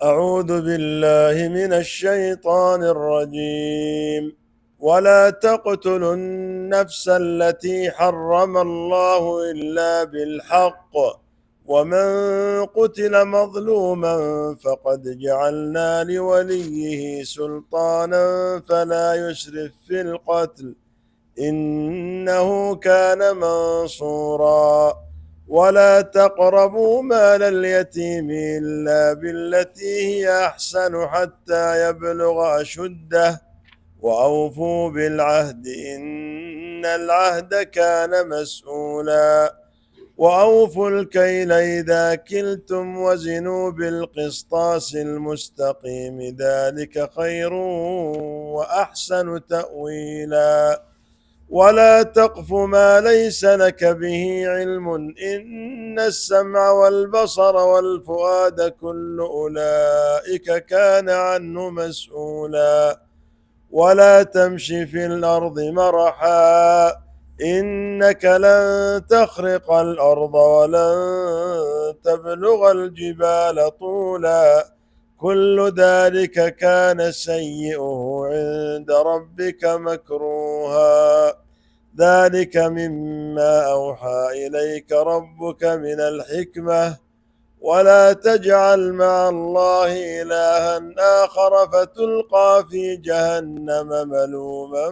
أعوذ بالله من الشيطان الرجيم. ولا تقتلوا النفس التي حرم الله إلا بالحق، ومن قتل مظلوما فقد جعلنا لوليه سلطانا فلا يسرف في القتل إنه كان منصورا. ولا تقربوا مال اليتيم إلا بالتي هي أحسن حتى يبلغ أشده، وأوفوا بالعهد إن العهد كان مسؤولا. وأوفوا الكيل إذا كلتم وزنوا بالقسطاس المستقيم ذلك خير وأحسن تأويلا. ولا تقف ما ليس لك به علم إن السمع والبصر والفؤاد كل أولئك كان عنه مسؤولا. ولا تمش في الأرض مرحا إنك لن تخرق الأرض ولن تبلغ الجبال طولا كل ذلك كان سيئه عند ربك مكروها. ذلك مما أوحى إليك ربك من الحكمة. ولا تجعل مع الله إلها آخر فتلقى في جهنم ملوما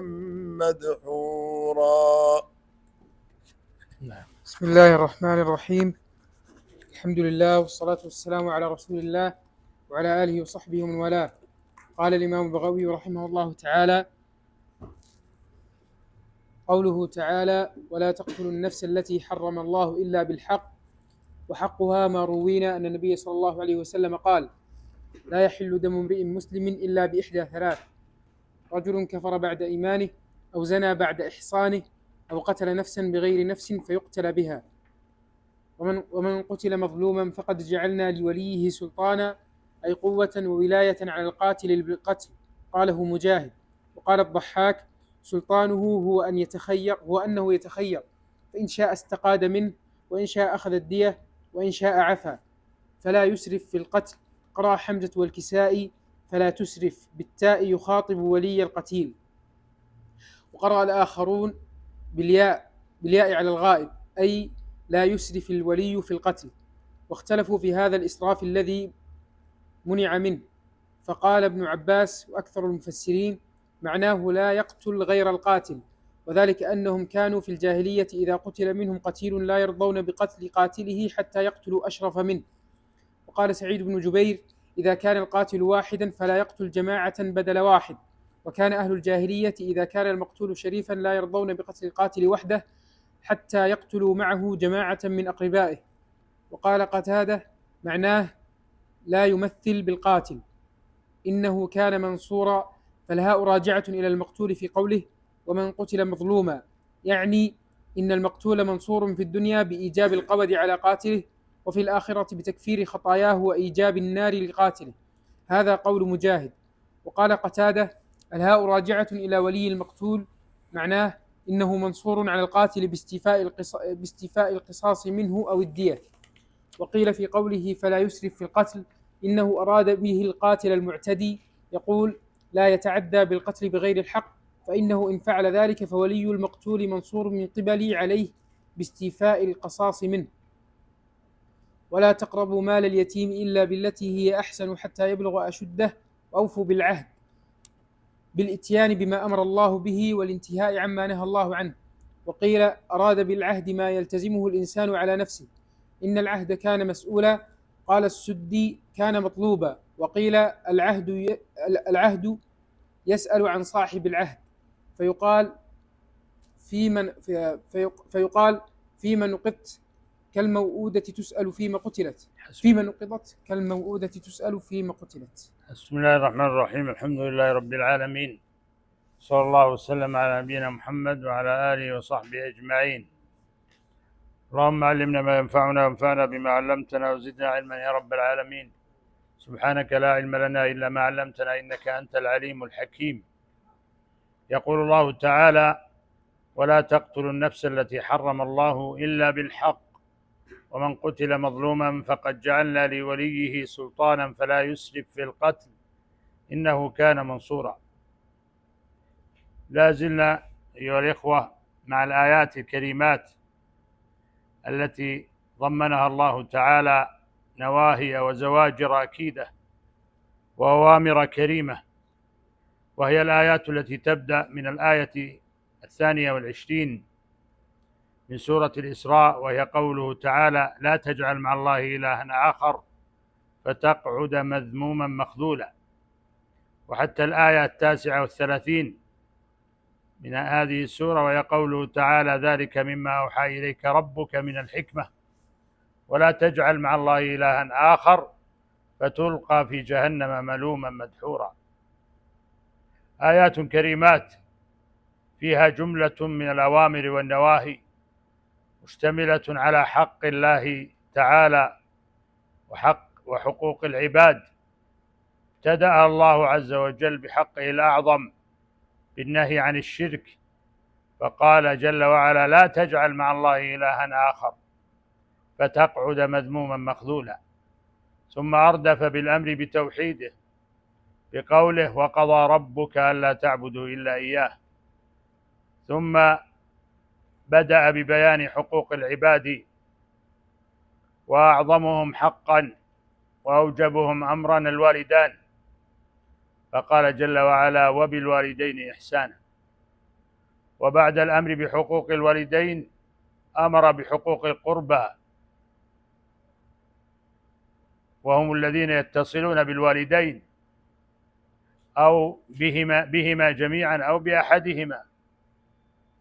مدحورا. بسم الله الرحمن الرحيم. الحمد لله والصلاة والسلام على رسول الله وعلى آله وصحبه ومن والاه. قال الإمام البغوي رحمه الله تعالى: قوله تعالى: ولا تقتلوا النفس التي حرم الله إلا بالحق، وحقها ما روينا أن النبي صلى الله عليه وسلم قال: لا يحل دم امرئ مسلم إلا بإحدى ثلاث: رجل كفر بعد إيمانه، أو زنى بعد إحصانه، أو قتل نفسا بغير نفس فيقتل بها. ومن قتل مظلوما فقد جعلنا لوليه سلطانا، أي قوة وولاية على القاتل بالقتل. قاله مجاهد. وقال الضحاك: سلطانه هو أنه يتخير، فإن شاء استقاد منه، وإن شاء أخذ الدية، وإن شاء عفا. فلا يسرف في القتل. قرأ حمزة والكسائي: فلا تسرف بالتاء يخاطب ولي القتيل. وقرأ الآخرون بالياء على الغائب، أي لا يسرف الولي في القتل. واختلفوا في هذا الإسراف الذي منع منه، فقال ابن عباس وأكثر المفسرين: معناه لا يقتل غير القاتل، وذلك أنهم كانوا في الجاهلية إذا قتل منهم قتيل لا يرضون بقتل قاتله حتى يقتلوا أشرف منه. وقال سعيد بن جبير: إذا كان القاتل واحدا فلا يقتل جماعة بدل واحد. وكان أهل الجاهلية إذا كان المقتول شريفا لا يرضون بقتل القاتل وحده حتى يقتلوا معه جماعة من أقربائه. وقال قتادة: معناه لا يمثل بالقاتل، إنه كان منصورا. فالهاء راجعة إلى المقتول في قوله: ومن قتل مظلوما، يعني إن المقتول منصور في الدنيا بإيجاب القبض على قاتله، وفي الآخرة بتكفير خطاياه وإيجاب النار لقاتله. هذا قول مجاهد. وقال قتادة: الهاء راجعة إلى ولي المقتول، معناه إنه منصور على القاتل باستيفاء القصاص منه أو الدية. وقيل في قوله: فلا يسرف في القتل، إنه أراد به القاتل المعتدي، يقول: لا يتعدى بالقتل بغير الحق، فإنه إن فعل ذلك فولي المقتول منصور من قبلي عليه باستيفاء القصاص منه. ولا تقربوا مال اليتيم إلا بالتي هي أحسن حتى يبلغ أشده، وأوفوا بالعهد، بالإتيان بما أمر الله به والانتهاء عما نهى الله عنه. وقيل أراد بالعهد ما يلتزمه الإنسان على نفسه، إن العهد كان مسؤولا. قال السدي: كان مطلوبا. وقيل العهد يسأل عن صاحب العهد، فيقال فيما نقضت كالموؤودة تسأل فيما قتلت. بسم الله الرحمن الرحيم. الحمد لله رب العالمين، صلى الله وسلم على نبينا محمد وعلى آله وصحبه أجمعين. اللهم علمنا ما ينفعنا وانفعنا بما علمتنا وزدنا علما يا رب العالمين. سبحانك لا علم لنا إلا ما علمتنا إنك أنت العليم الحكيم. يقول الله تعالى: ولا تقتلوا النفس التي حرم الله إلا بالحق. ومن قتل مظلوما فقد جعلنا لوليه سلطانا فلا يسرف في القتل إنه كان منصورا. لا زلنا أيها الإخوة مع الآيات الكريمات التي ضمنها الله تعالى نواهي وزواجر أكيدة وأوامر كريمة، وهي الآيات التي تبدأ من الآية 22 من سورة الإسراء، وهي قوله تعالى: لا تجعل مع الله إلها آخر فتقعد مذموما مخذولا، وحتى الآية 39 من هذه السورة، وهي قوله تعالى: ذلك مما أوحى إليك ربك من الحكمة ولا تجعل مع الله إلها آخر فتلقى في جهنم ملوما مدحورا. آيات كريمات فيها جملة من الأوامر والنواهي مشتملة على حق الله تعالى وحقوق العباد. ابتدأ الله عز وجل بحقه الأعظم بالنهي عن الشرك، فقال جل وعلا: لا تجعل مع الله إلها آخر فتقعد مذموما مخذولا. ثم أردف بالأمر بتوحيده بقوله: وقضى ربك ألا تعبدوا إلا إياه. ثم بدأ ببيان حقوق العباد وأعظمهم حقا وأوجبهم أمرا الوالدان، فقال جل وعلا: وبالوالدين إحسانا. وبعد الأمر بحقوق الوالدين أمر بحقوق القربى، وهم الذين يتصلون بالوالدين أو بهما جميعا أو بأحدهما.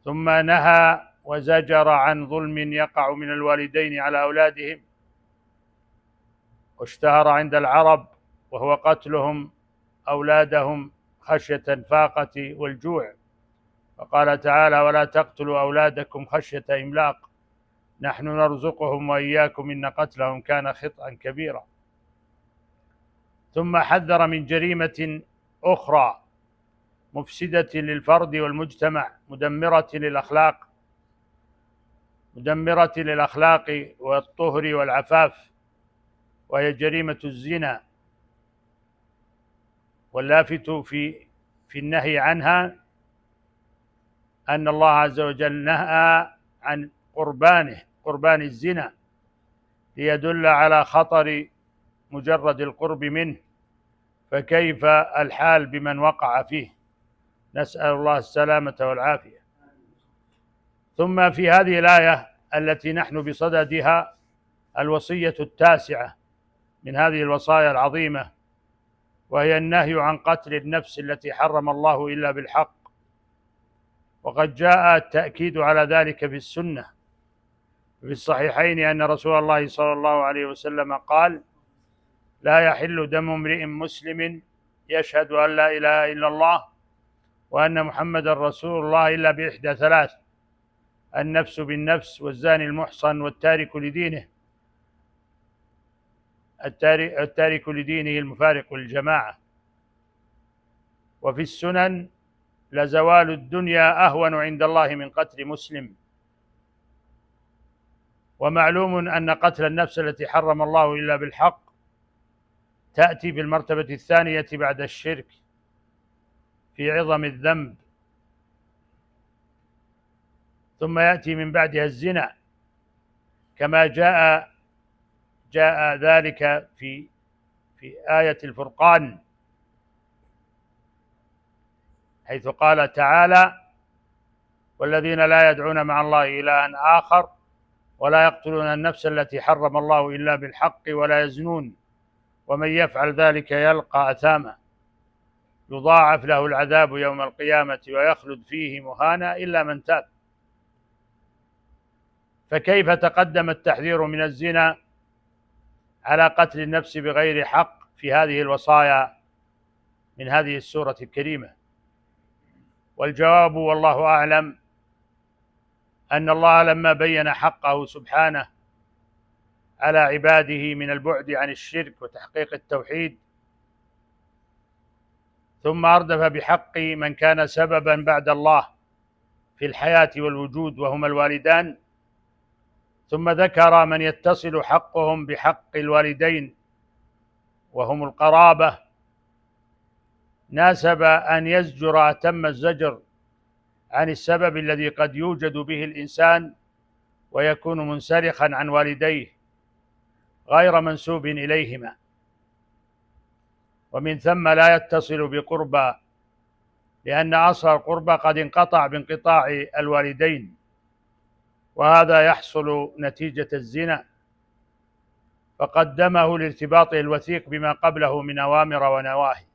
ثم نهى وزجر عن ظلم يقع من الوالدين على أولادهم، واشتهر عند العرب وهو قتلهم أولادهم خشية الفاقة والجوع، فقال تعالى: ولا تقتلوا أولادكم خشية إملاق نحن نرزقهم وإياكم إن قتلهم كان خطأ كبيرا. ثم حذر من جريمة أخرى مفسدة للفرد والمجتمع مدمرة للأخلاق والطهر والعفاف، وهي جريمة الزنا. واللافت في النهي عنها أن الله عز وجل نهى عن قربان الزنا ليدل على خطر مجرد القرب منه، فكيف الحال بمن وقع فيه؟ نسأل الله السلامة والعافية. ثم في هذه الآية التي نحن بصددها الوصية التاسعة من هذه الوصايا العظيمة، وهي النهي عن قتل النفس التي حرم الله إلا بالحق. وقد جاء التأكيد على ذلك في السنة في الصحيحين أن رسول الله صلى الله عليه وسلم قال: لا يحل دم امرئ مسلم يشهد أن لا إله إلا الله وأن محمد رسول الله إلا بإحدى ثلاث: النفس بالنفس، والزاني المحصن، والتارك لدينه المفارق للجماعة. وفي السنن: لزوال الدنيا أهون عند الله من قتل مسلم. ومعلوم أن قتل النفس التي حرم الله إلا بالحق تأتي في المرتبة الثانية بعد الشرك في عظم الذنب، ثم يأتي من بعدها الزنا، كما جاء ذلك في آية الفرقان، حيث قال تعالى: والذين لا يدعون مع الله إلها آخر ولا يقتلون النفس التي حرم الله إلا بالحق ولا يزنون ومن يفعل ذلك يلقى أثاما يضاعف له العذاب يوم القيامة ويخلد فيه مهانا إلا من تاب. فكيف تقدم التحذير من الزنا على قتل النفس بغير حق في هذه الوصايا من هذه السورة الكريمة؟ والجواب والله أعلم أن الله لما بين حقه سبحانه على عباده من البعد عن الشرك وتحقيق التوحيد، ثم أردف بحق من كان سببا بعد الله في الحياة والوجود وهما الوالدان، ثم ذكر من يتصل حقهم بحق الوالدين وهم القرابة، ناسب أن يزجر أتم الزجر عن السبب الذي قد يوجد به الإنسان ويكون منسلخا عن والديه غير منسوب إليهما، ومن ثم لا يتصل بقربى، لأن أصل القربى قد انقطع بانقطاع الوالدين، وهذا يحصل نتيجة الزنا، فقدمه لارتباطه الوثيق بما قبله من أوامر ونواهي.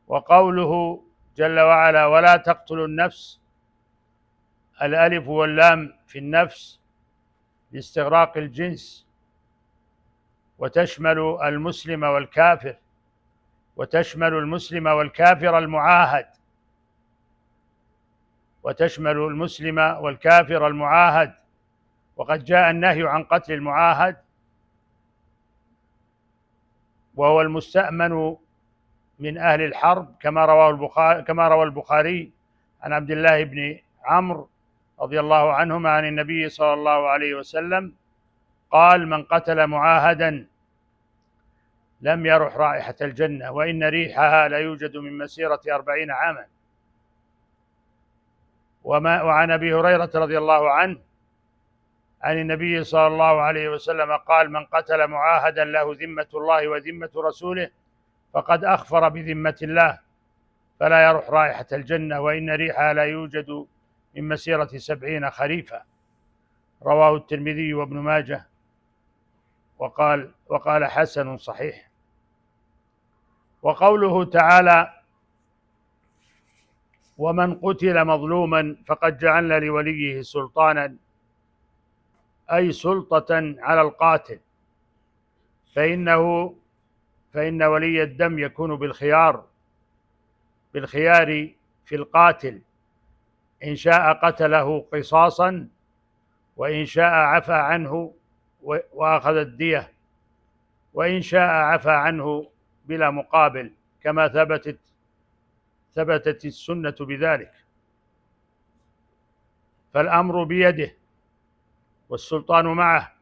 وقوله جل وعلا ولا تقتلوا النفس، الألف واللام في النفس لاستغراق الجنس، وتشمل المسلم والكافر، وتشمل المسلم والكافر المعاهد، وتشمل المسلم والكافر المعاهد، وقد جاء النهي عن قتل المعاهد وهو المستأمن من أهل الحرب، كما روى البخاري عن عبد الله بن عمرو رضي الله عنهما عن النبي صلى الله عليه وسلم قال من قتل معاهدا لم يرح رائحة الجنة وإن ريحها لا يوجد من مسيرة 40 عاما. وعن أبي هريرة رضي الله عنه عن النبي صلى الله عليه وسلم قال من قتل معاهدا له ذمة الله وذمة رسوله فقد أخفر بذمة الله فلا يرح رائحة الجنة وإن ريحها لا يوجد من مسيرة 70 خريفا. رواه الترمذي وابن ماجه وقال حسن صحيح. وقوله تعالى ومن قتل مظلوما فقد جعلنا لوليه سلطانا، أي سلطة على القاتل، فإن ولي الدم يكون بالخيار في القاتل، إن شاء قتله قصاصا وإن شاء عفى عنه وأخذ الدية، وإن شاء عفى عنه بلا مقابل، كما ثبتت السنة بذلك. فالأمر بيده والسلطان معه.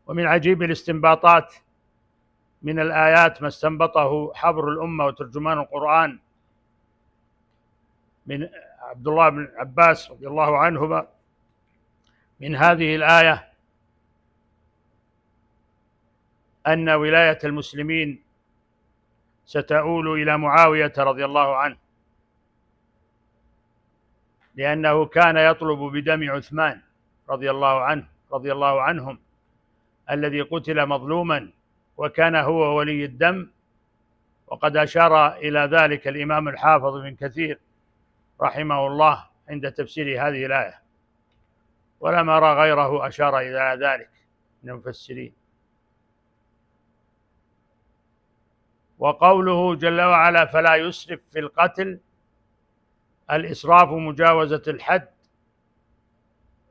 ومن عجيب الاستنباطات من الآيات ما استنبطه حبر الأمة وترجمان القرآن من عبد الله بن عباس رضي الله عنهما من هذه الآية أن ولاية المسلمين ستؤول إلى معاوية رضي الله عنه، لأنه كان يطلب بدم عثمان رضي الله عنهم الذي قتل مظلوما، وكان هو ولي الدم. وقد أشار إلى ذلك الإمام الحافظ بن كثير رحمه الله عند تفسير هذه الآية، ولم أرى غيره أشار إلى ذلك من المفسرين. وقوله جل وعلا فلا يسرف في القتل، الإسراف مجاوزة الحد،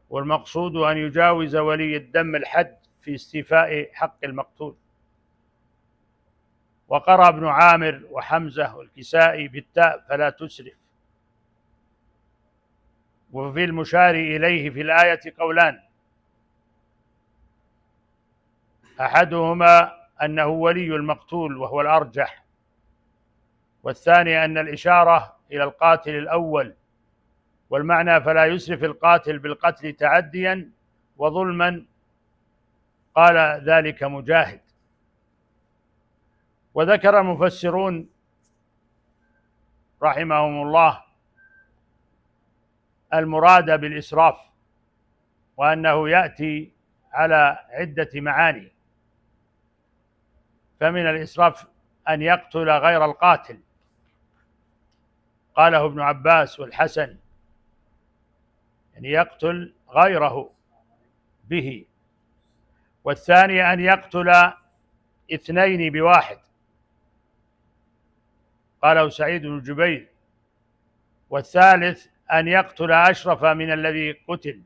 والمقصود أن يجاوز ولي الدم الحد في استيفاء حق المقتول. وقرأ ابن عامر وحمزة والكسائي بالتاء فلا تسرف. وفي المشار إليه في الآية قولان، أحدهما أنه ولي المقتول وهو الأرجح، والثاني أن الإشارة إلى القاتل الأول، والمعنى فلا يسرف القاتل بالقتل تعديا وظلما، قال ذلك مجاهد. وذكر المفسرون رحمهم الله المراد بالإسراف، وأنه يأتي على عدة معاني. فمن الإسراف أن يقتل غير القاتل، قاله ابن عباس والحسن، يعني يقتل غيره به. والثاني أن يقتل 2 بواحد، قاله سعيد بن جبير. والثالث أن يقتل أشرف من الذي قتل،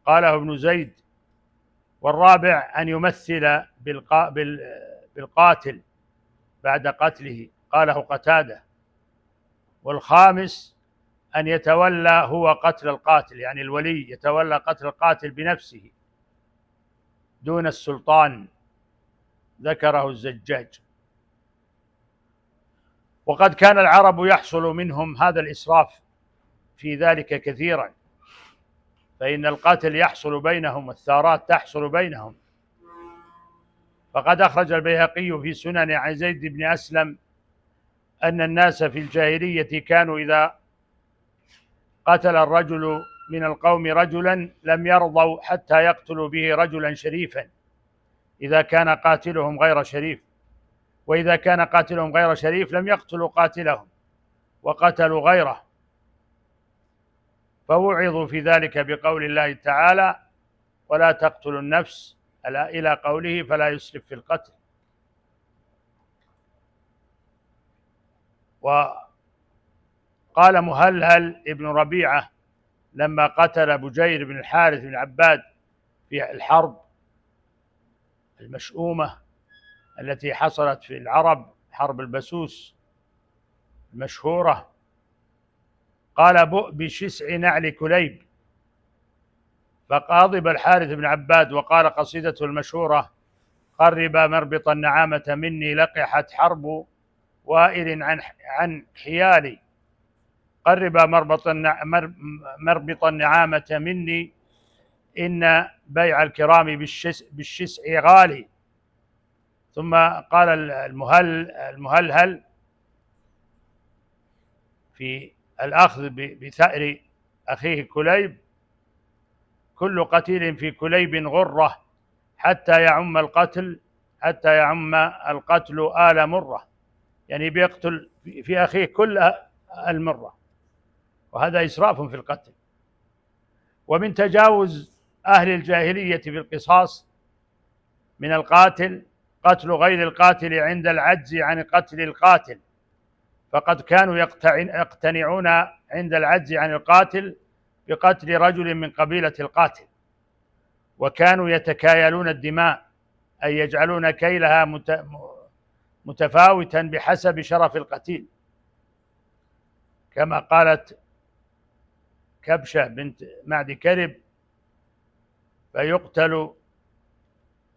قاله ابن زيد. والرابع أن يمثل بالقاتل بعد قتله، قاله قتادة. والخامس أن يتولى هو قتل القاتل، يعني الولي يتولى قتل القاتل بنفسه دون السلطان، ذكره الزجاج. وقد كان العرب يحصل منهم هذا الإسراف في ذلك كثيرا، فإن القتل يحصل بينهم والثارات تحصل بينهم. فقد أخرج البيهقي في سنن عن زيد بن أسلم أن الناس في الجاهلية كانوا إذا قتل الرجل من القوم رجلا لم يرضوا حتى يقتلوا به رجلا شريفا إذا كان قاتلهم غير شريف، وإذا كان قاتلهم غير شريف لم يقتلوا قاتلهم وقتلوا غيره. فوعظوا في ذلك بقول الله تعالى: ولا تقتلوا النفس، إلى قوله: فلا يسرف في القتل. وقال مهلهل ابن ربيعة لما قتل بجير بن الحارث بن عباد في الحرب المشؤومة التي حصلت في العرب، حرب البسوس المشهورة، قال: بؤ بشسع نعل كليب. فغضب الحارث بن عباد وقال قصيدته المشهورة: قرب مربط النعامة مني، لقحت حرب وائل عن حيالي. قرب مربط النعامة مني، إن بيع الكرام بالشسع غالي. ثم قال المهلهل في الأخذ بثأر أخيه كليب: كل قتيل في كليب غرة حتى يعم القتل آل مرة، يعني بيقتل في أخيه كل المرة، وهذا إسراف في القتل. ومن تجاوز أهل الجاهلية في القصاص من القاتل قتل غير القاتل عند العجز عن قتل القاتل، فقد كانوا يقتنعون عند العجز عن القاتل بقتل رجل من قبيلة القاتل، وكانوا يتكايلون الدماء، أي يجعلون كيلها متفاوتا بحسب شرف القتيل، كما قالت كبشة بنت معد كرب: فيقتل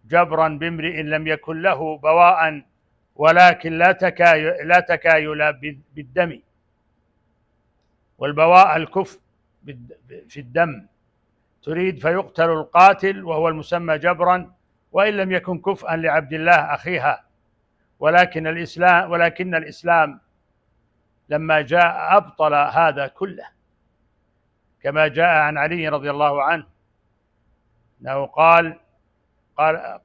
جبرا بامرئ لم يكن له بواء، ولكن لا تكايل بالدم. والبواء الكف في الدم، تريد فيقتل القاتل وهو المسمى جبرا، وإن لم يكن كفءا لعبد الله أخيها. ولكن الإسلام لما جاء أبطل هذا كله، كما جاء عن علي رضي الله عنه أنه قال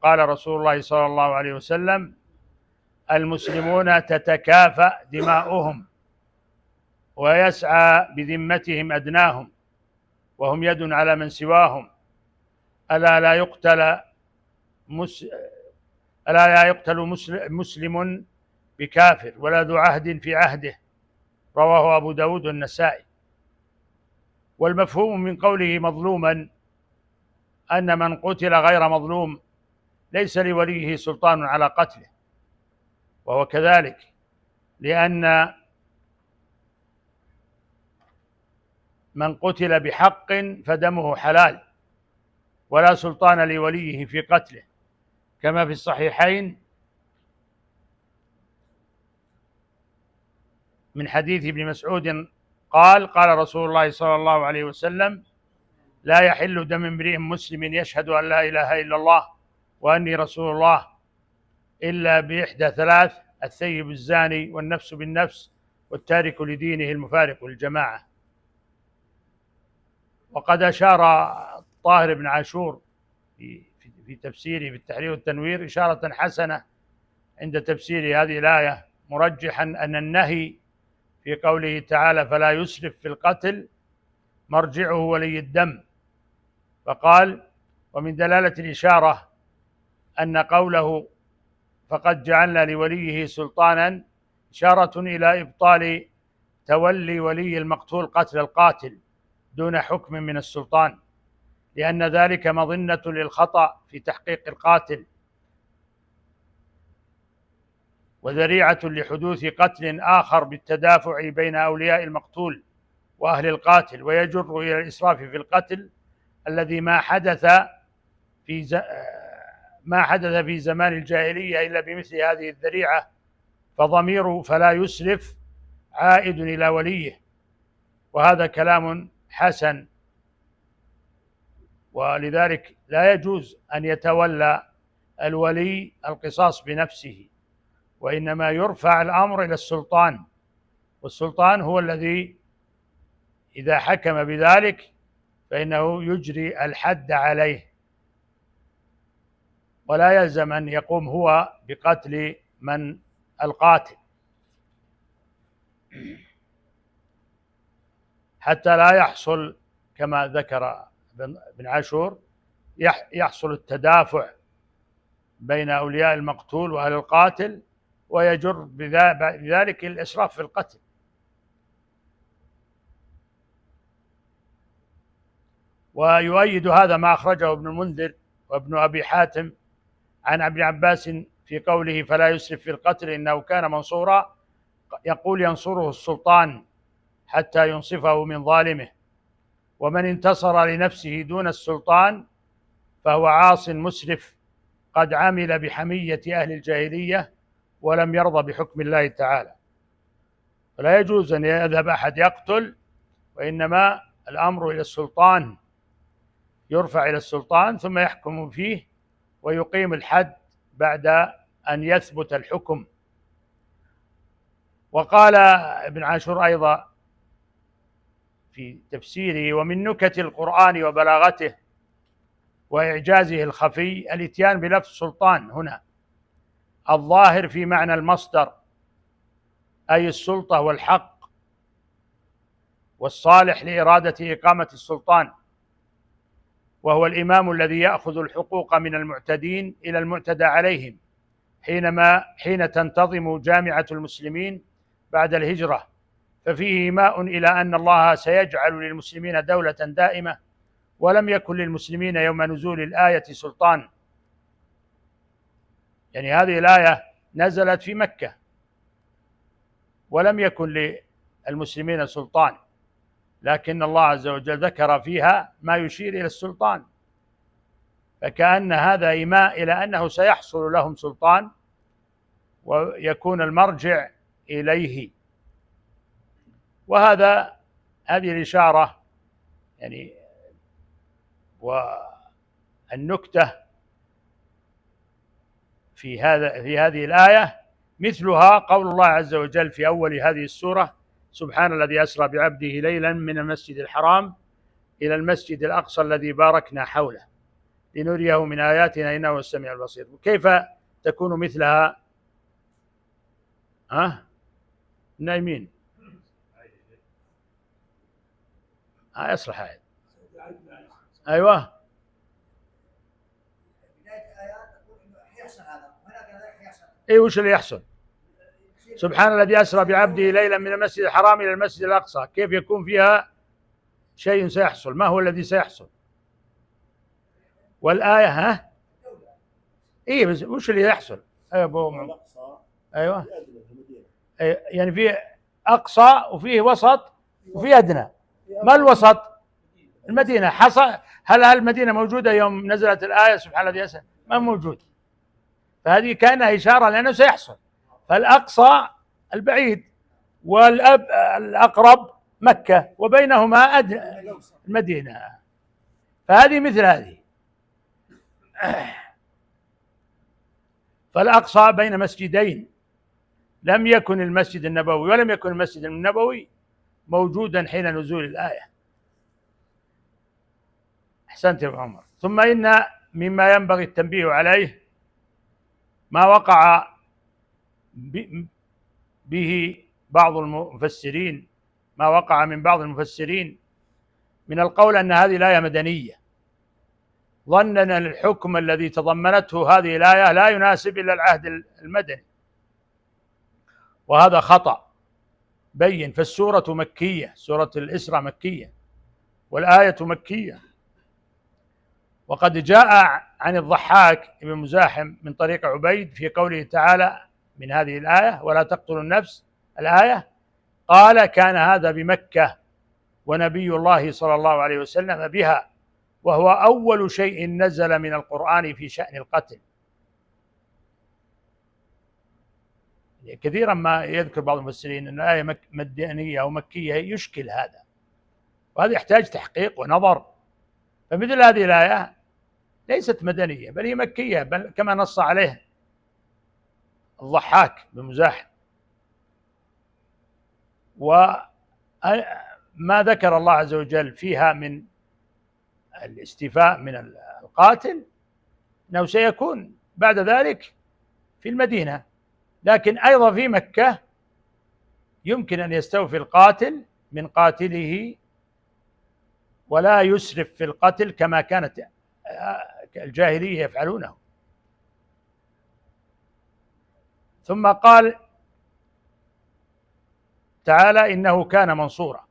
رسول الله صلى الله عليه وسلم: المسلمون تتكافأ دماؤهم ويسعى بذمتهم أدناهم، وهم يد على من سواهم. ألا لا يقتل مسلم بكافر ولا ذو عهد في عهده. رواه أبو داود والنسائي. والمفهوم من قوله مظلوما أن من قتل غير مظلوم ليس لوليه سلطان على قتله، وهو كذلك، لأن من قتل بحق فدمه حلال، ولا سلطان لوليه في قتله، كما في الصحيحين من حديث ابن مسعود قال رسول الله صلى الله عليه وسلم: لا يحل دم امرئ مسلم يشهد أن لا إله إلا الله وأني رسول الله إلا بإحدى ثلاث: الثيب الزاني، والنفس بالنفس، والتارك لدينه المفارق للجماعة. وقد أشار طاهر بن عاشور في تفسيره في التحرير والتنوير إشارة حسنة عند تفسير هذه الآية، مرجحا أن النهي في قوله تعالى: فلا يسرف في القتل، مرجعه ولي الدم. فقال: ومن دلالة الإشارة أن قوله فقد جعلنا لوليه سلطانا إشارة إلى إبطال تولي ولي المقتول قتل القاتل دون حكم من السلطان، لأن ذلك مظنة للخطأ في تحقيق القاتل، وذريعة لحدوث قتل آخر بالتدافع بين أولياء المقتول وأهل القاتل، ويجر إلى الإسراف في القتل الذي ما حدث في زمان الجاهلية إلا بمثل هذه الذريعة، فضمير فلا يسرف عائد إلى وليه، وهذا كلام حسن. ولذلك لا يجوز أن يتولى الولي القصاص بنفسه، وإنما يرفع الأمر إلى السلطان، والسلطان هو الذي إذا حكم بذلك فإنه يجري الحد عليه، ولا يلزم أن يقوم هو بقتل من القاتل، حتى لا يحصل كما ذكر ابن عاشور يحصل التدافع بين أولياء المقتول وأهل القاتل، ويجر بذلك الإسراف في القتل. ويؤيد هذا ما أخرجه ابن المنذر وابن أبي حاتم عن ابن عباس في قوله فلا يسرف في القتل إنه كان منصورا، يقول ينصره السلطان حتى ينصفه من ظالمه، ومن انتصر لنفسه دون السلطان فهو عاص مسرف قد عمل بحمية أهل الجاهلية ولم يرضى بحكم الله تعالى. فلا يجوز أن يذهب أحد يقتل، وإنما الأمر إلى السلطان، يرفع إلى السلطان ثم يحكم فيه ويقيم الحد بعد أن يثبت الحكم. وقال ابن عاشور أيضا في تفسيره ومن نكت القرآن وبلاغته وإعجازه الخفي الإتيان بلفظ سلطان هنا الظاهر في معنى المصدر، أي السلطة والحق والصالح لإرادة إقامة السلطان، وهو الإمام الذي يأخذ الحقوق من المعتدين إلى المعتدى عليهم حين تنتظم جامعة المسلمين بعد الهجرة، ففيه إيماء إلى أن الله سيجعل للمسلمين دولة دائمة، ولم يكن للمسلمين يوم نزول الآية سلطان. يعني هذه الآية نزلت في مكة ولم يكن للمسلمين سلطان، لكن الله عز وجل ذكر فيها ما يشير إلى السلطان، فكأن هذا إيماء إلى أنه سيحصل لهم سلطان ويكون المرجع إليه. هذه الإشارة يعني والنكتة في هذه الآية مثلها قول الله عز وجل في أول هذه السورة سبحان الذي أسرى بعبده ليلا من المسجد الحرام إلى المسجد الأقصى الذي باركنا حوله لنريه من آياتنا إنه هو السميع البصير. كيف تكون مثلها؟ نايمين يصلح هذا. أيوة وش اللي يحصل؟ سبحان الذي أسرى بعبده ليلا من المسجد الحرام إلى المسجد الأقصى، كيف يكون فيها شيء سيحصل؟ ما هو الذي سيحصل؟ والآية بس وش اللي يحصل؟ أيوة يعني في أقصى وفيه وسط وفيه أدنى. ما الوسط؟ المدينة. هل المدينة موجودة يوم نزلت الآية سبحان الذي أسرى؟ ما موجود. فهذه كانها إشارة لأنه سيحصل. فالأقصى البعيد والأقرب مكة وبينهما المدينة، فهذه مثل هذه. فالأقصى بين مسجدين، لم يكن المسجد النبوي ولم يكن المسجد النبوي موجودا حين نزول الآية. أحسنت يا أبو عمر. ثم إن مما ينبغي التنبيه عليه ما وقع به بعض المفسرين، ما وقع من بعض المفسرين من القول أن هذه الآية مدنية، ظننا الحكم الذي تضمنته هذه الآية لا يناسب إلا العهد المدني، وهذا خطأ بين. فالسورة مكية، سورة الإسراء مكية والآية مكية. وقد جاء عن الضحاك بن مزاحم من طريق عبيد في قوله تعالى من هذه الآية ولا تقتلوا النفس، الآية قال كان هذا بمكة ونبي الله صلى الله عليه وسلم بها، وهو أول شيء نزل من القرآن في شأن القتل. كثيرا ما يذكر بعض المفسرين أن الآية مدنية أو مكية يشكل هذا، وهذا يحتاج تحقيق ونظر. فمثل هذه الآية ليست مدنية بل هي مكية، بل كما نص عليه الضحاك بمزاحم. وما ذكر الله عز وجل فيها من الاستيفاء من القاتل أنه سيكون بعد ذلك في المدينة، لكن أيضا في مكة يمكن أن يستوفي القاتل من قاتله ولا يسرف في القتل كما كانت الجاهلية يفعلونه. ثم قال تعالى إنه كان منصورا،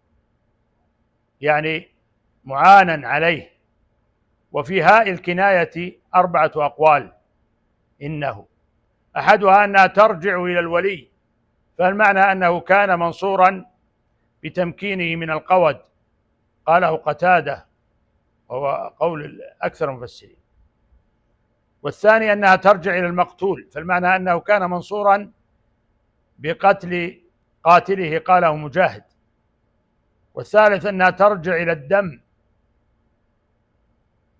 يعني معانا عليه. وفي هاء الكناية 4 أقوال إنه، أحدها أنها ترجع إلى الولي، فالمعنى أنه كان منصورا بتمكينه من القود، قاله قتادة وهو قول أكثر المفسرين. والثاني أنها ترجع إلى المقتول، فالمعنى أنه كان منصورا بقتل قاتله، قاله مجاهد. والثالث أنها ترجع إلى الدم،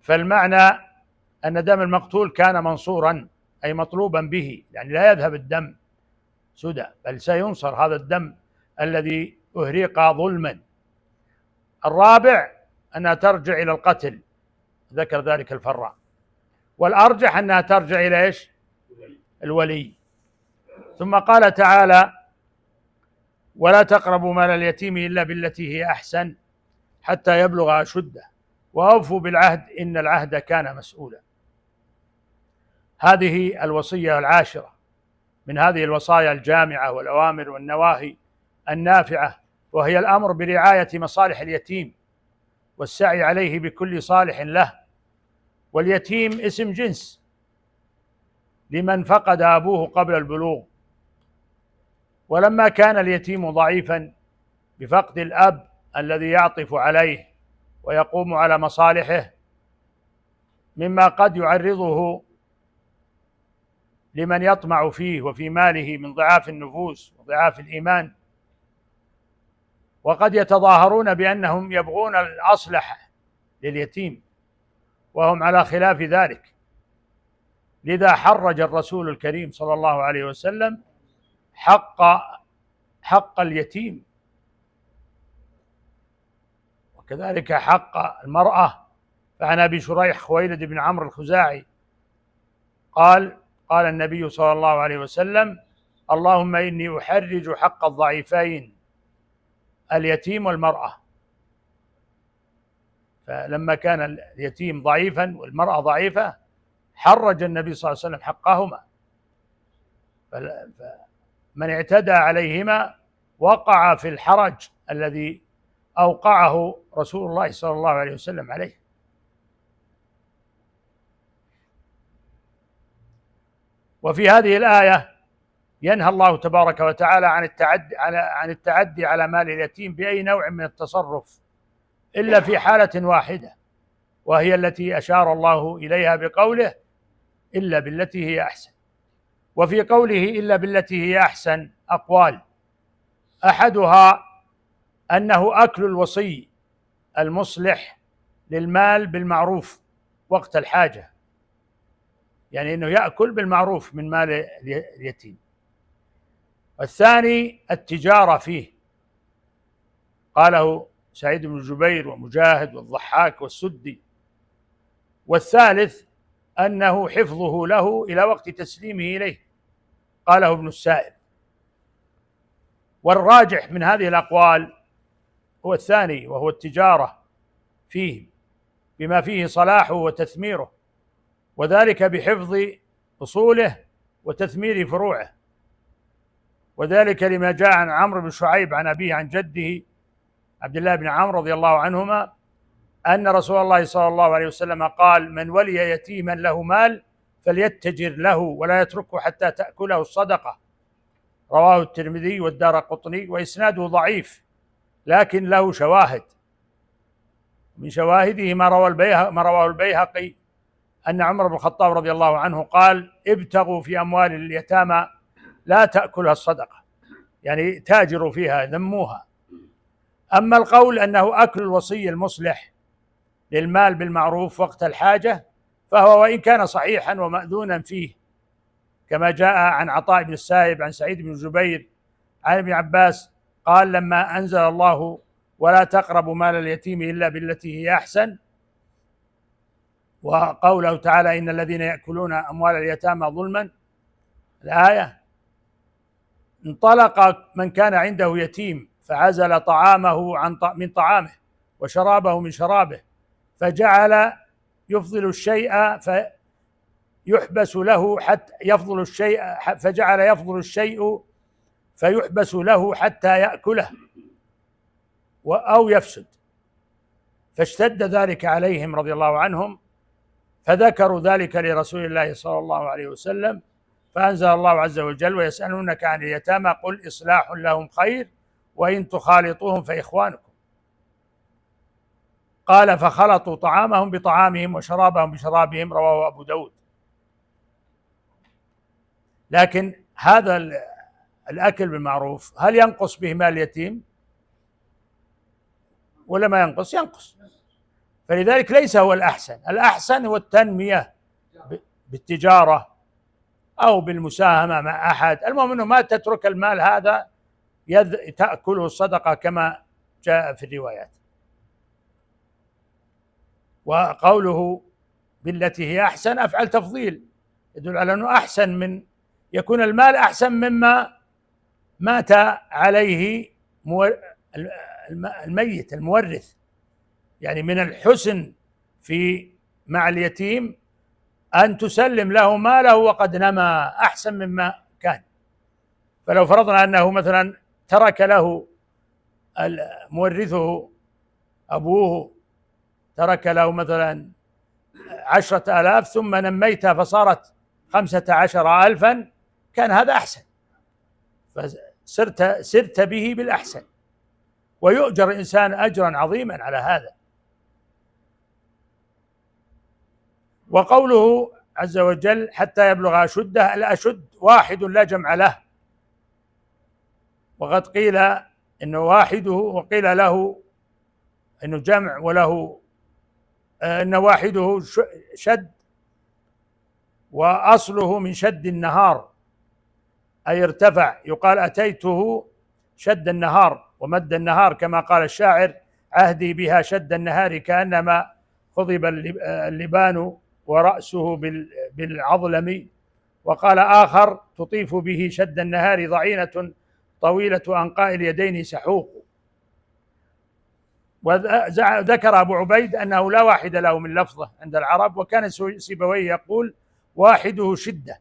فالمعنى أن دم المقتول كان منصورا أي مطلوبا به، يعني لا يذهب الدم سدى بل سينصر هذا الدم الذي أهريق ظلما. الرابع أنها ترجع إلى القتل، ذكر ذلك الفراء. والأرجح أنها ترجع إلى إيش؟ الولي. ثم قال تعالى ولا تقربوا مال اليتيم إلا بالتي هي أحسن حتى يبلغ أشده وأوفوا بالعهد إن العهد كان مسؤولا. هذه الوصية العاشرة من هذه الوصايا الجامعة والأوامر والنواهي النافعة، وهي الأمر برعاية مصالح اليتيم والسعي عليه بكل صالح له. واليتيم اسم جنس لمن فقد أبوه قبل البلوغ، ولما كان اليتيم ضعيفا بفقد الأب الذي يعطف عليه ويقوم على مصالحه، مما قد يعرضه لمن يطمع فيه وفي ماله من ضعاف النفوس وضعاف الإيمان، وقد يتظاهرون بأنهم يبغون الأصلح لليتيم وهم على خلاف ذلك. لذا حرج الرسول الكريم صلى الله عليه وسلم حق اليتيم، وكذلك حق المرأة. فعن أبي شريح خويلد بن عمرو الخزاعي قال النبي صلى الله عليه وسلم اللهم إني أحرج حق الضعيفين اليتيم والمرأة. فلما كان اليتيم ضعيفا والمرأة ضعيفة حرج النبي صلى الله عليه وسلم حقهما، فمن اعتدى عليهما وقع في الحرج الذي أوقعه رسول الله صلى الله عليه وسلم عليه. وفي هذه الآية ينهى الله تبارك وتعالى عن التعدي على مال اليتيم بأي نوع من التصرف إلا في حالة واحدة، وهي التي أشار الله إليها بقوله إلا بالتي هي أحسن. وفي قوله إلا بالتي هي أحسن أقوال، أحدها أنه أكل الوصي المصلح للمال بالمعروف وقت الحاجة، يعني أنه يأكل بالمعروف من مال اليتيم. والثاني التجارة فيه، قاله سعيد بن جبير ومجاهد والضحاك والسدي. والثالث أنه حفظه له إلى وقت تسليمه إليه، قاله ابن السائب. والراجح من هذه الأقوال هو الثاني، وهو التجارة فيه بما فيه صلاحه وتثميره، وذلك بحفظ أصوله وتثمير فروعه. وذلك لما جاء عن عمرو بن شعيب عن أبيه عن جده عبد الله بن عمرو رضي الله عنهما أن رسول الله صلى الله عليه وسلم قال من ولي يتيما له مال فليتجر له ولا يتركه حتى تأكله الصدقة، رواه الترمذي والدارقطني، وإسناده ضعيف لكن له شواهد، من شواهده ما رواه البيهقي أن عمر بن الخطاب رضي الله عنه قال: ابتغوا في أموال اليتامى لا تأكلها الصدقة، يعني تاجروا فيها، ذموها. أما القول أنه أكل الوصي المصلح للمال بالمعروف وقت الحاجة فهو وإن كان صحيحا ومأذونا فيه، كما جاء عن عطاء بن السائب عن سعيد بن جبير عن ابن عباس قال: لما أنزل الله ولا تقربوا مال اليتيم إلا بالتي هي أحسن، وقوله تعالى: إن الذين يأكلون أموال اليتامى ظلما، الآية، انطلق من كان عنده يتيم فعزل طعامه من طعامه وشرابه من شرابه، فجعل يفضل الشيء فيحبس له حتى يفضل الشيء، فجعل يفضل الشيء فيحبس له حتى يأكله أو يفسد، فاشتد ذلك عليهم رضي الله عنهم، فذكروا ذلك لرسول الله صلى الله عليه وسلم، فأنزل الله عز وجل: ويسألونك عن اليتامى قل إصلاح لهم خير وإن تخالطوهم فإخوانكم. قال: فخلطوا طعامهم بطعامهم وشرابهم بشرابهم، رواه أبو داود. لكن هذا الأكل بالمعروف هل ينقص به مال اليتيم ولا ما ينقص؟ ينقص. فلذلك ليس هو الأحسن. الأحسن هو التنمية بالتجارة أو بالمساهمة مع أحد، المهم أنه ما تترك المال هذا تأكله الصدقة كما جاء في الروايات. وقوله بالتي هي أحسن أفعل تفضيل، يدل على أنه أحسن، من يكون المال أحسن مما مات عليه الميت المورث. يعني من الحسن في مع اليتيم أن تسلم له ماله وقد نما، أحسن مما كان. فلو فرضنا أنه مثلا ترك له مورثه أبوه، ترك له مثلا 10,000 ثم نميتها فصارت 15,000، كان هذا أحسن، فسرت به بالأحسن، ويؤجر الإنسان أجرا عظيما على هذا. وقوله عز وجل حتى يبلغ أشده، الأشد واحد لا جمع له، وقد قيل إنه واحده وقيل له إنه جمع، وله إن واحده شد، وأصله من شد النهار أي ارتفع، يقال أتيته شد النهار ومد النهار، كما قال الشاعر: عهدي بها شد النهار كأنما خضب اللبان ورأسه بالعظلم. وقال آخر: تطيف به شد النهار ضعينة طويلة أنقاء اليدين سحوق. وذكر أبو عبيد أنه لا واحد له من لفظه عند العرب، وكان سيبويه يقول: واحده شدة.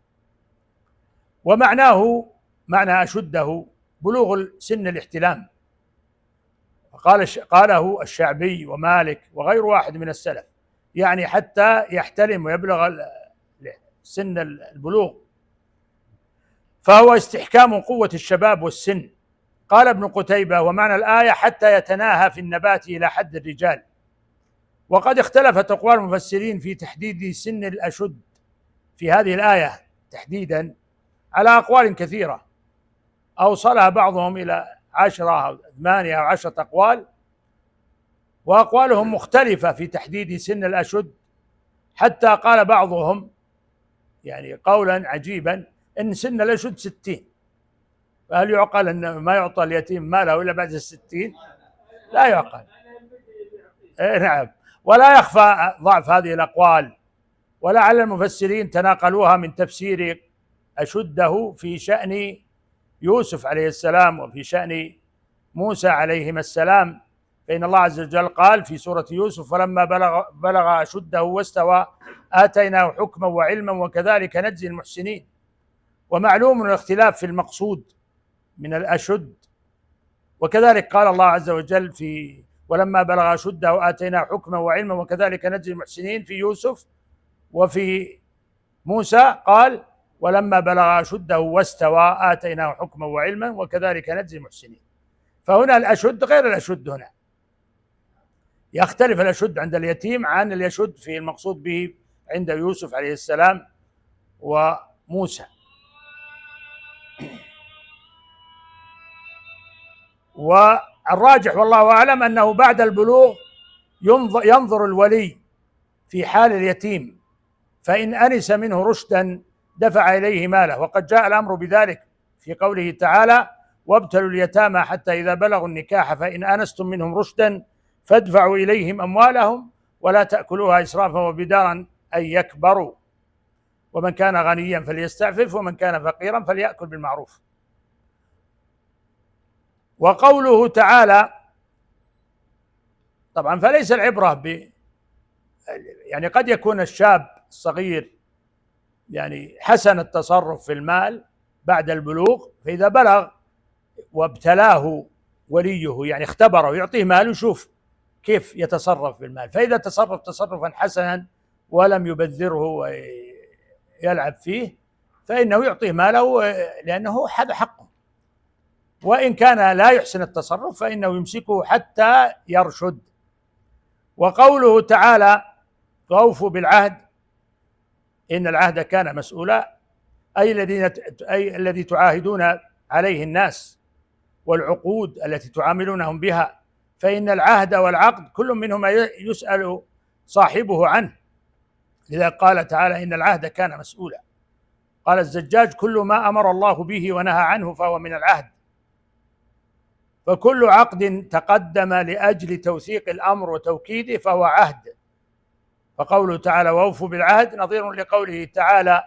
ومعناه معنى أشده بلوغ سن الاحتلام، قاله الشعبي ومالك وغير واحد من السلف، يعني حتى يحتلم ويبلغ سن البلوغ، فهو استحكام قوة الشباب والسن. قال ابن قتيبة: ومعنى الآية حتى يتناهى في النبات إلى حد الرجال. وقد اختلفت أقوال المفسرين في تحديد سن الأشد في هذه الآية تحديدا على أقوال كثيرة، أوصلها بعضهم إلى 10 أو 8 أو 10 أقوال، وأقوالهم مختلفة في تحديد سن الأشد، حتى قال بعضهم يعني قولا عجيبا إن سن الأشد 60. فهل يعقل أن ما يعطى اليتيم ماله إلا بعد 60؟ لا يعقل. نعم. ولا يخفى ضعف هذه الأقوال، ولعل المفسرين تناقلوها من تفسير أشده في شأن يوسف عليه السلام وفي شأن موسى عليهما السلام، فإن الله عز وجل قال في سورة يوسف: ولما بلغ أشده واستوى آتيناه حكما وعلما وكذلك نجزي المحسنين. ومعلوم الاختلاف في المقصود من الأشد، وكذلك قال الله عز وجل في ولما بلغ أشده آتيناه حكما وعلما وكذلك نجزي المحسنين في يوسف، وفي موسى قال ولما بلغ أشده واستوى آتيناه حكما وعلما وكذلك نجزي المحسنين. فهنا الأشد غير الأشد هنا، يختلف الأشد عند اليتيم عن اليشد في المقصود به عند يوسف عليه السلام وموسى. والراجح والله أعلم أنه بعد البلوغ ينظر الولي في حال اليتيم، فإن أنس منه رشدا دفع إليه ماله، وقد جاء الأمر بذلك في قوله تعالى: وابتلوا اليتامى حتى إذا بلغوا النكاح فإن آنستم منهم رشدا فادفعوا إليهم أموالهم ولا تأكلوها إسرافا وبدارا أن يكبروا، ومن كان غنيا فليستعفف ومن كان فقيرا فليأكل بالمعروف. وقوله تعالى طبعا فليس العبرة يعني قد يكون الشاب الصغير يعني حسن التصرف في المال بعد البلوغ، فإذا بلغ وابتلاه وليه يعني اختبره يعطيه مال ويشوف كيف يتصرف بالمال، فإذا تصرف تصرفا حسنا ولم يبذره ويلعب فيه فإنه يعطيه ماله لأنه هذا حقه، وإن كان لا يحسن التصرف فإنه يمسكه حتى يرشد. وقوله تعالى: وأوفوا بالعهد إن العهد كان مسؤولا، أي الذي تعاهدون عليه الناس والعقود التي تعاملونهم بها، فإن العهد والعقد كل منهما يسأل صاحبه عنه، لذا قال تعالى: إن العهد كان مسؤولا. قال الزجاج: كل ما أمر الله به ونهى عنه فهو من العهد، فكل عقد تقدم لأجل توثيق الأمر وتوكيده فهو عهد. فقوله تعالى: وأوفوا بالعهد نظير لقوله تعالى: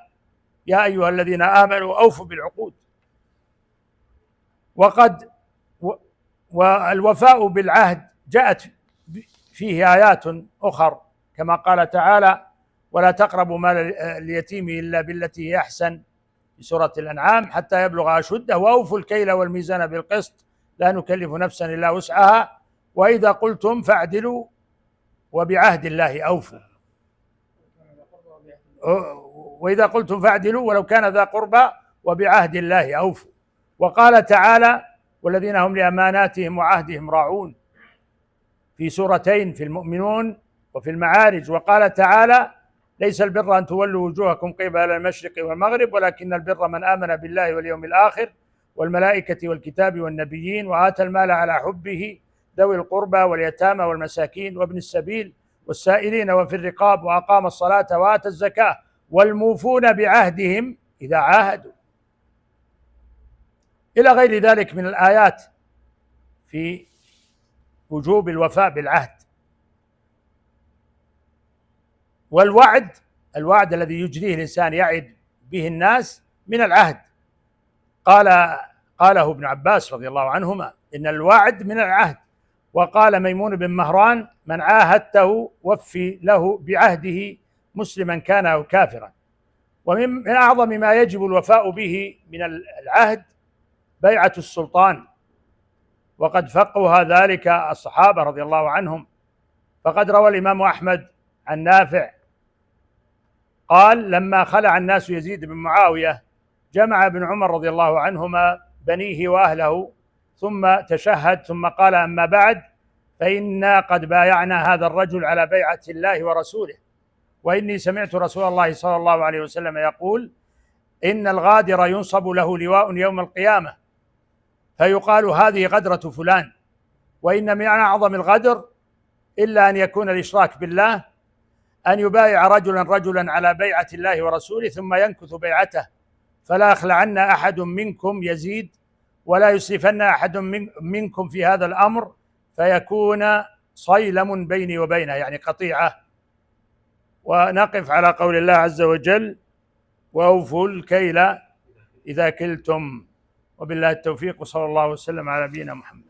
يا أيها الذين آمنوا أوفوا بالعقود. والوفاء بالعهد جاءت فيه آيات أخر كما قال تعالى: ولا تقربوا مال اليتيم إلا بالتي هي أحسن في سورة الأنعام حتى يبلغ أشده، وأوفوا الكيل والميزان بالقسط لا نكلف نفسا إلا وسعها، وإذا قلتم فاعدلوا وبعهد الله أوفوا، وإذا قلتم فاعدلوا ولو كان ذا قربى وبعهد الله أوفوا. وقال تعالى: والذين هم لأماناتهم وعهدهم راعون في سورتين، في المؤمنون وفي المعارج. وقال تعالى: ليس البر أن تولوا وجوهكم قبل المشرق والمغرب ولكن البر من آمن بالله واليوم الآخر والملائكة والكتاب والنبيين وآتى المال على حبه ذوي القربى واليتامى والمساكين وابن السبيل والسائلين وفي الرقاب وأقام الصلاة وآتى الزكاة والموفون بعهدهم إذا عاهدوا، إلى غير ذلك من الآيات في وجوب الوفاء بالعهد. الوعد الذي يجريه الإنسان يعد به الناس من العهد، قاله ابن عباس رضي الله عنهما: إن الوعد من العهد. وقال ميمون بن مهران: من عاهدته وفي له بعهده مسلما كان أو كافرا. ومن أعظم ما يجب الوفاء به من العهد بيعة السلطان، وقد فقه ذلك الصحابة رضي الله عنهم، فقد روى الإمام أحمد عن نافع قال: لما خلع الناس يزيد بن معاوية جمع ابن عمر رضي الله عنهما بنيه وأهله ثم تشهد ثم قال: أما بعد فإنا قد بايعنا هذا الرجل على بيعة الله ورسوله، وإني سمعت رسول الله صلى الله عليه وسلم يقول: إن الغادر ينصب له لواء يوم القيامة فيقال هذه غدرة فلان، وإن من أعظم الغدر إلا أن يكون الإشراك بالله، أن يبايع رجلا على بيعة الله ورسوله ثم ينكث بيعته، فلا يخلعن أحد منكم يزيد ولا يسرفن أحد منكم في هذا الأمر فيكون صيلم بيني وبينه، يعني قطيعة. ونقف على قول الله عز وجل: وأوفوا الكيل إذا كلتم. وبالله التوفيق، وصلى الله وسلم على نبينا محمد.